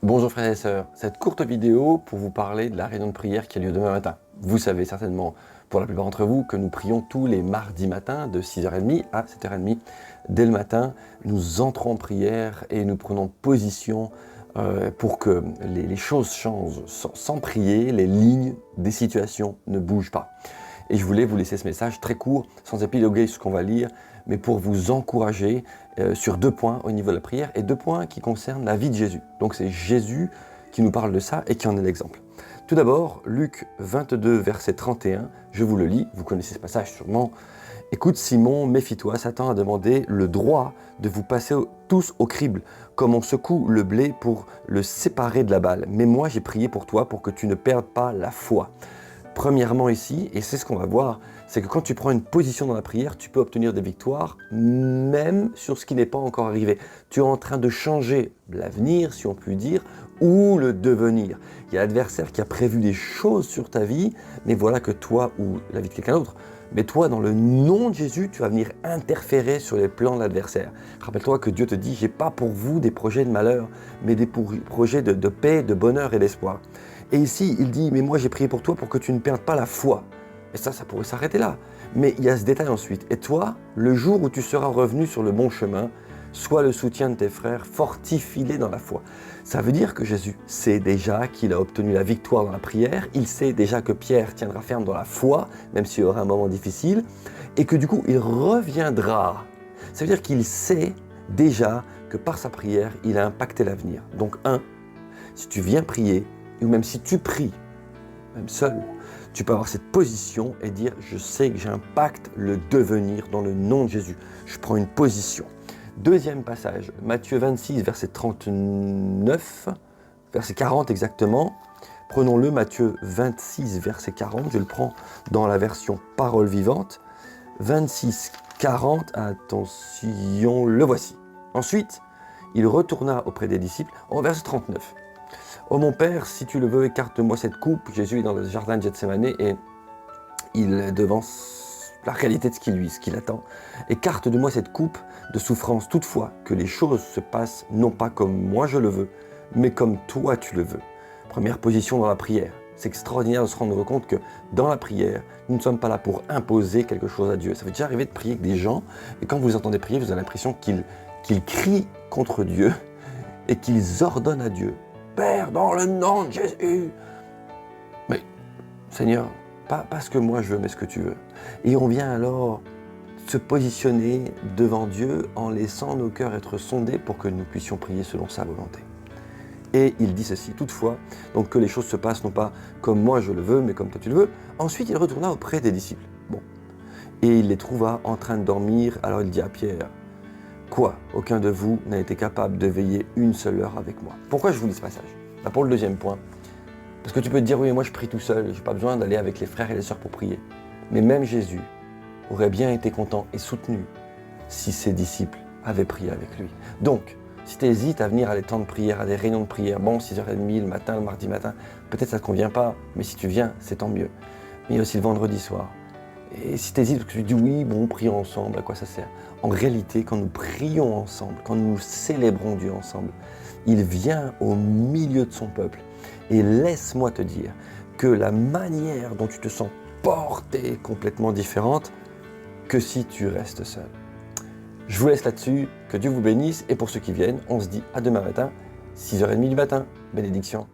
Bonjour frères et sœurs, cette courte vidéo pour vous parler de la réunion de prière qui a lieu demain matin. Vous savez certainement, pour la plupart d'entre vous, que nous prions tous les mardis matins de 6h30 à 7h30. Dès le matin, nous entrons en prière et nous prenons position pour que les choses changent. Sans prier, les lignes des situations ne bougent pas. Et je voulais vous laisser ce message très court, sans épiloguer ce qu'on va lire, mais pour vous encourager sur 2 points au niveau de la prière et 2 points qui concernent la vie de Jésus. Donc c'est Jésus qui nous parle de ça et qui en est l'exemple. Tout d'abord, Luc 22, verset 31, je vous le lis, vous connaissez ce passage sûrement. « Écoute Simon, méfie-toi, Satan a demandé le droit de vous passer tous au crible, comme on secoue le blé pour le séparer de la balle. Mais moi j'ai prié pour toi pour que tu ne perdes pas la foi. » Premièrement ici, et c'est ce qu'on va voir, c'est que quand tu prends une position dans la prière, tu peux obtenir des victoires, même sur ce qui n'est pas encore arrivé. Tu es en train de changer l'avenir, si on peut dire, ou le devenir. Il y a l'adversaire qui a prévu des choses sur ta vie, mais voilà que toi, ou la vie de quelqu'un d'autre, mais toi, dans le nom de Jésus, tu vas venir interférer sur les plans de l'adversaire. Rappelle-toi que Dieu te dit, j'ai pas pour vous des projets de malheur, mais des projets de paix, de bonheur et d'espoir. Et ici, il dit, mais moi j'ai prié pour toi pour que tu ne perdes pas la foi. Et ça pourrait s'arrêter là. Mais il y a ce détail ensuite. Et toi, le jour où tu seras revenu sur le bon chemin, sois le soutien de tes frères, fortifie-les dans la foi. Ça veut dire que Jésus sait déjà qu'il a obtenu la victoire dans la prière, il sait déjà que Pierre tiendra ferme dans la foi, même s'il y aura un moment difficile, et que du coup, il reviendra. Ça veut dire qu'il sait déjà que par sa prière, il a impacté l'avenir. Donc si tu viens prier, ou même si tu pries, même seul, tu peux avoir cette position et dire « je sais que j'impacte le devenir dans le nom de Jésus ». Je prends une position. Deuxième passage, Matthieu 26, verset 39, verset 40 exactement. Prenons-le, Matthieu 26, verset 40, je le prends dans la version parole vivante. 26, 40, attention, le voici. Ensuite, il retourna auprès des disciples, en verset 39. « Oh mon Père, si tu le veux, écarte-moi cette coupe. » Jésus est dans le jardin de Gethsémane et il devance la réalité de ce qu'il attend. « Écarte de moi cette coupe de souffrance, toutefois que les choses se passent non pas comme moi je le veux, mais comme toi tu le veux. » Première position dans la prière. C'est extraordinaire de se rendre compte que dans la prière, nous ne sommes pas là pour imposer quelque chose à Dieu. Ça veut déjà arriver de prier avec des gens et quand vous entendez prier, vous avez l'impression qu'ils crient contre Dieu et qu'ils ordonnent à Dieu. Père, dans le nom de Jésus. Mais, Seigneur, pas ce que moi je veux, mais ce que tu veux. Et on vient alors se positionner devant Dieu en laissant nos cœurs être sondés pour que nous puissions prier selon sa volonté. Et il dit ceci, toutefois, donc que les choses se passent non pas comme moi je le veux, mais comme toi tu le veux. Ensuite, il retourna auprès des disciples. Et il les trouva en train de dormir. Alors il dit à Pierre, quoi, aucun de vous n'a été capable de veiller une seule heure avec moi. Pourquoi je vous lis ce passage? Pour le deuxième point. Parce que tu peux te dire, oui, mais moi je prie tout seul, je n'ai pas besoin d'aller avec les frères et les sœurs pour prier. Mais même Jésus aurait bien été content et soutenu si ses disciples avaient prié avec lui. Donc, si tu hésites à venir à des temps de prière, à des réunions de prière, 6h30 le matin, le mardi matin, peut-être ça ne te convient pas, mais si tu viens, c'est tant mieux. Mais il y a aussi le vendredi soir. Et si tu hésites, parce que tu dis oui, prions ensemble, à quoi ça sert? En réalité, quand nous prions ensemble, quand nous célébrons Dieu ensemble, il vient au milieu de son peuple. Et laisse-moi te dire que la manière dont tu te sens porté est complètement différente que si tu restes seul. Je vous laisse là-dessus, que Dieu vous bénisse, et pour ceux qui viennent, on se dit à demain matin, 6h30 du matin. Bénédiction.